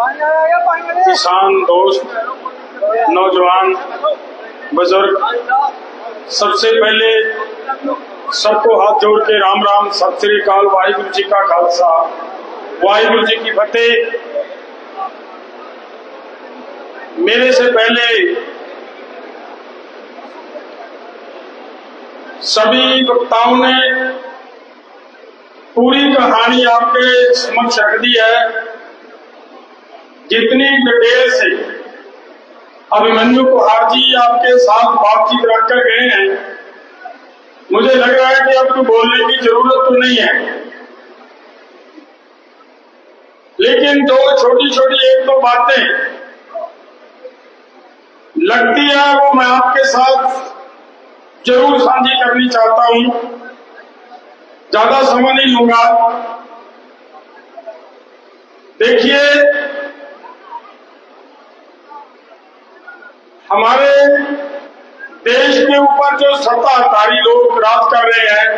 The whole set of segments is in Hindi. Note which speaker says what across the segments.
Speaker 1: किसान दोस्त, नौजवान, बुजुर्ग, सबसे पहले सबको हाथ जोड़ के राम राम, सत श्री अकाल, वाहिगुरु जी का खालसा, वाहिगुरु जी की फतेह। मेरे से पहले सभी वक्ताओं ने पूरी कहानी आपके समक्ष रख दी है। जितनी डिटेल से अभिमन्यु कुहार जी आपके साथ बातचीत रखकर गए हैं, मुझे लग रहा है कि अब तो बोलने की जरूरत तो नहीं है, लेकिन दो छोटी छोटी एक दो बातें लगती है वो मैं आपके साथ जरूर साझी करनी चाहता हूं। ज्यादा समय नहीं लूंगा। देखिए, हमारे देश के ऊपर जो सत्ताधारी लोग राज कर रहे हैं,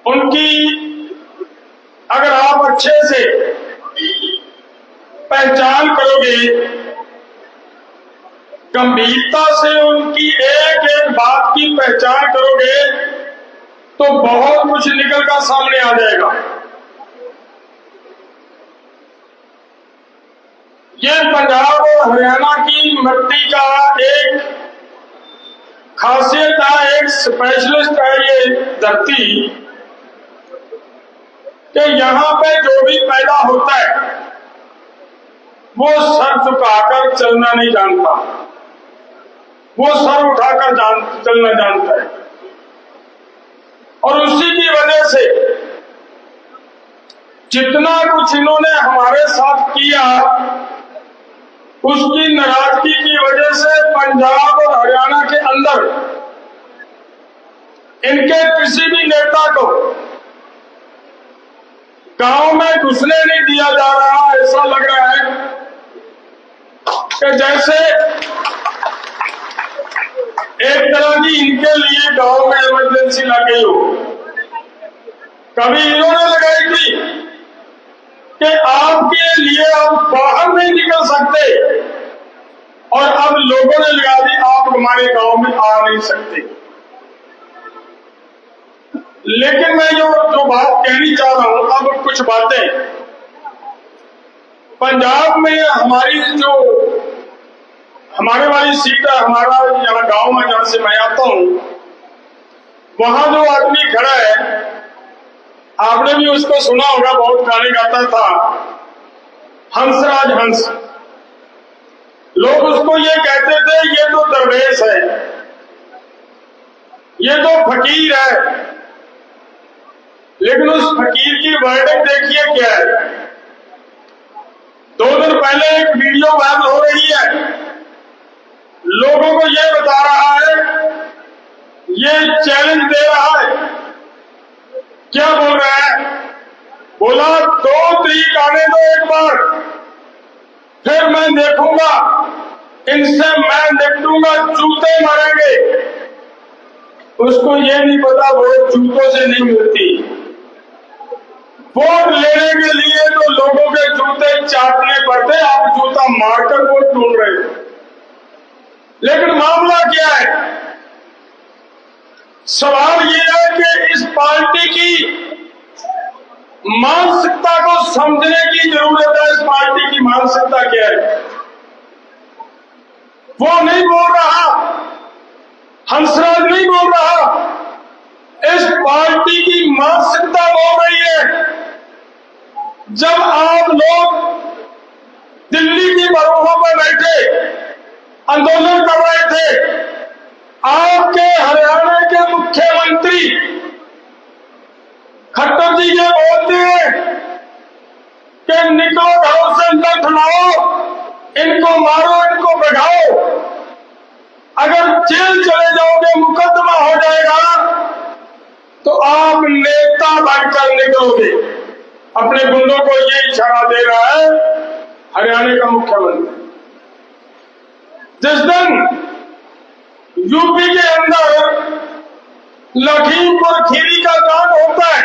Speaker 1: उनकी अगर आप अच्छे से पहचान करोगे, गंभीरता से उनकी एक एक बात की पहचान करोगे, तो बहुत कुछ निकल कर सामने आ जाएगा। ये पंजाब और हरियाणा की मिट्टी का एक खासियत है, एक स्पेशलिस्ट है ये धरती, कि यहाँ पे जो भी पैदा होता है वो सर झुकाकर चलना नहीं जानता, वो सर उठाकर चलना जानता है। और उसी की वजह से जितना कुछ इन्होंने हमारे साथ किया, उसकी नाराजगी की वजह से पंजाब और हरियाणा के अंदर इनके किसी भी नेता को गांव में घुसने नहीं दिया जा रहा। ऐसा लग रहा है कि जैसे एक तरह की इनके लिए गांव में इमरजेंसी लग गई हो। कभी इन्होंने लगाई थी कि आपके लिए आप बाहर नहीं निकल सकते, और अब लोगों ने लगा दी आप हमारे गांव में आ नहीं सकते। लेकिन मैं जो बात कहनी चाह रहा हूं, अब कुछ बातें पंजाब में हमारे वाली सीट है, हमारा यहाँ गांव में जहां से मैं आता हूं, वहां जो आदमी खड़ा है, आपने भी उसको सुना होगा, बहुत गाने गाता था, हंसराज हंस। लोग उसको ये कहते थे ये तो दरवेश है, ये तो फकीर है। लेकिन उस फकीर की वर्डिंग देखिए क्या है। 2 दिन पहले एक वीडियो वायरल हो रही है, लोगों को ये बता रहा है, ये चैलेंज दे रहा है। क्या बोल रहा है? बोला 2 तारीख आने दो एक बार, फिर मैं देखूंगा, इनसे मैं निपटूंगा, जूते मारेंगे। उसको ये नहीं पता वोट जूतों से नहीं मिलती। वोट लेने के लिए तो लोगों के जूते चाटने पड़ते, आप जूता मारकर वोट ढूंढ रहे हो। लेकिन मामला क्या है? सवाल यह है कि इस पार्टी की मानसिकता को समझने की जरूरत है। इस पार्टी की मानसिकता क्या है? वो नहीं बोल रहा, हंसराज नहीं बोल रहा, इस पार्टी की मानसिकता बोल रही है। जब आप लोग दिल्ली की बरूहों पर बैठे आंदोलन कर रहे थे, आपके हरियाणा के मुख्यमंत्री खट्टर जी ये बोलते हैं कि निकलो घरों से लठ लाओ, इनको मारो, इनको भगाओ। अगर जेल चले जाओगे, मुकदमा हो जाएगा, तो आप नेता बनकर निकलोगे। अपने गुंडों को ये इशारा दे रहा है हरियाणा का मुख्यमंत्री। जिस दिन यूपी के अंदर लखीमपुर खीरी का कांड होता है,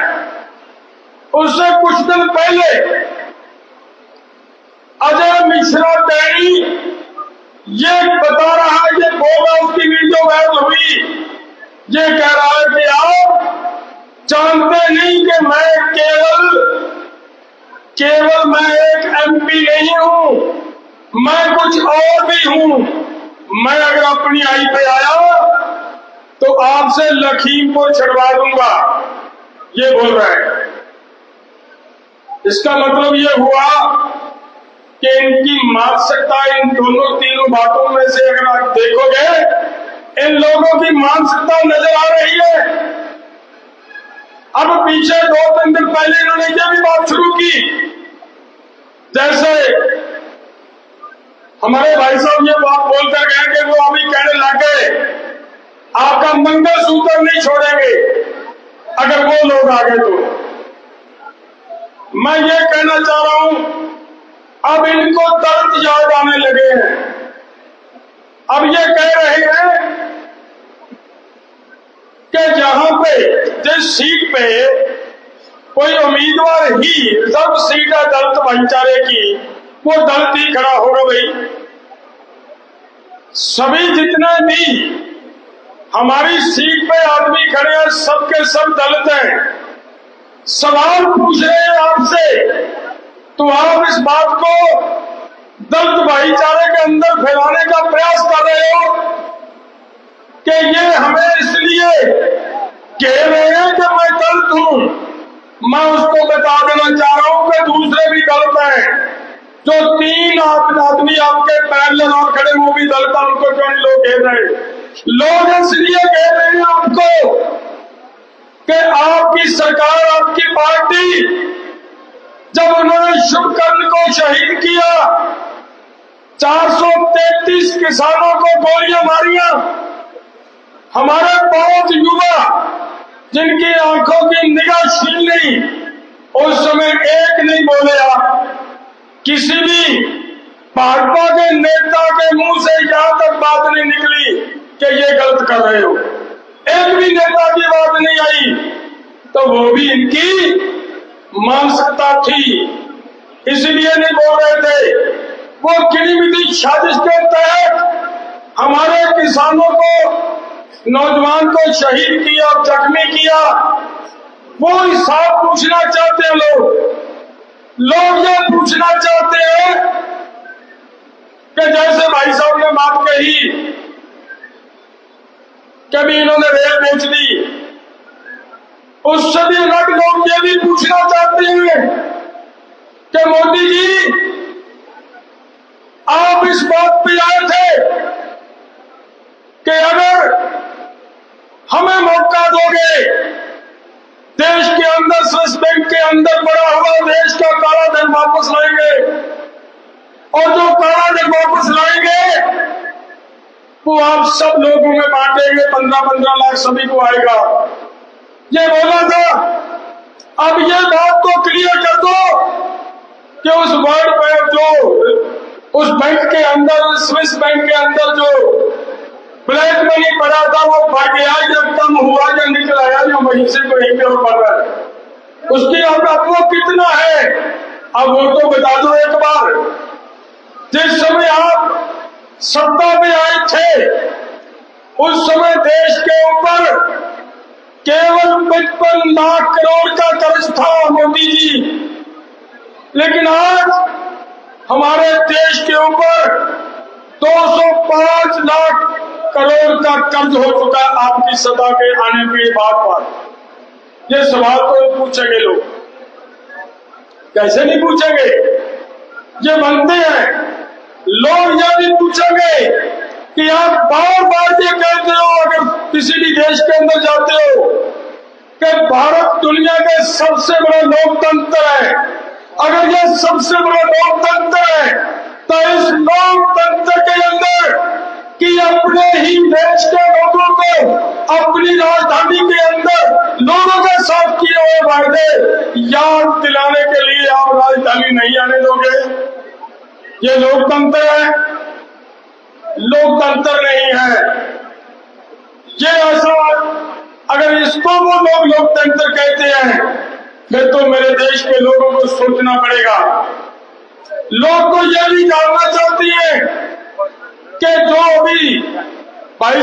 Speaker 1: उससे कुछ दिन पहले अजय मिश्रा टेरी ये बता रहा है, ये बोल रहा, उसकी वीडियो वायरल हुई, ये कह रहा है कि आप जानते नहीं कि मैं केवल मैं एक एमपी नहीं हूं, मैं कुछ और भी हूं। मैं अगर अपनी आई पे आया तो आपसे लखीमपुर छड़वा दूंगा, ये बोल रहा है। इसका मतलब ये हुआ कि इनकी मानसिकता, इन दोनों तीनों बातों में से अगर आप देखोगे, इन लोगों की मानसिकता नजर आ रही है। अब पीछे 2-3 दिन पहले इन्होंने ये भी बात शुरू की, जैसे हमारे भाई साहब ये बात बोलकर गए कि वो अभी कहने लगे आपका मंगलसूत्र नहीं छोड़ेंगे अगर वो लोग आ गए तो। मैं ये कहना चाह रहा हूं, अब इनको दर्द याद आने लगे हैं। अब ये कह रहे हैं कि जहां पे जिस सीट पे कोई उम्मीदवार ही रिजर्व सीट है दलित भाईचारे की, वो दलित ही खड़ा होगा। भाई सभी जितने भी हमारी सीट पे आदमी खड़े हैं, सबके सब दलित हैं। सवाल पूछ रहे हैं आपसे, तो आप इस बात को दलित भाईचारे के अंदर फैलाने का प्रयास कर रहे हो कि ये हमें इसलिए कह रहे हैं कि मैं दलित हूं। मैं उसको बता देना चाह रहा हूं कि दूसरे भी दलित हैं। जो 3 आदमी आपके पैरेलल और खड़े, वो भी दलित हैं। उनको क्यों नहीं लोग कह रहे? लोग इसलिए कह रहे हैं आपको कि आपकी सरकार, आपकी पार्टी, जब उन्होंने शुभकर्ण को शहीद किया, 433 किसानों को गोलियां मारियां, हमारे बहुत युवा जिनकी आंखों की निगाह छीन ली, उस समय एक नहीं बोले। आप किसी भी भाजपा के नेता के मुंह से यहां तक बात नहीं निकली कि ये गलत कर रहे हो, एक भी नेता की बात नहीं आई। तो वो भी इनकी मानसिकता थी, इसलिए नहीं बोल रहे थे। वो गिनी साजिश के तहत हमारे किसानों को, नौजवान को शहीद किया, जख्मी किया, वो हिसाब पूछना चाहते हैं। लोग ये पूछना चाहते हैं कि जैसे भाई साहब ने बात कही, कभी इन्होंने रेल बेच दी, उससे भी अलग लोग ये भी पूछना चाहते हैं कि मोदी जी आप इस बात पे आए थे कि अगर हमें मौका दोगे, देश के अंदर, स्विस बैंक के अंदर पड़ा हुआ देश का काला धन वापस लाएंगे, और जो काला धन वापस लाएंगे वो आप सब लोगों में बांटेंगे, 15-15 लाख सभी को आएगा, ये बोला था। अब ये बात को क्लियर कर दो कि उस वर्ल्ड बैंक, जो उस बैंक के अंदर, स्विस बैंक के अंदर जो ब्लैक मनी पड़ा था, वो बढ़ गया या कम हुआ या निकल आया या वहीं से कहीं पे और बढ़ रहा है, उसकी अब वो कितना है, अब वो तो बता दो एक बार। जिस समय आप सत्ता में आए थे, उस समय देश के ऊपर केवल 55 लाख करोड़ का कर्ज था मोदी जी, लेकिन आज हमारे देश के ऊपर 205 लाख करोड़ का कर्ज हो चुका है आपकी सत्ता के आने के बाद पर। ये सवाल तो पूछेंगे लोग, कैसे नहीं पूछेंगे? ये बनते हैं। लोग यह भी पूछेंगे कि आप बार बार ये कहते हो, अगर किसी भी देश के अंदर जाते हो, कि भारत दुनिया के सबसे बड़ा लोकतंत्र है। अगर यह सबसे बड़ा लोकतंत्र है तो इस लोकतंत्र के अंदर कि अपने ही देश के लोगों को अपनी राजधानी के अंदर लोगों के साथ किए हुए वायदे याद दिलाने के लिए आप राजधानी नहीं आने दोगे? ये लोकतंत्र है? लोकतंत्र नहीं है ये। ऐसा अगर इसको वो लोग लोकतंत्र कहते हैं, फिर तो मेरे देश के लोगों को सोचना पड़ेगा लोग तो ये भी जानना चाहती हैं कि जो भी भाई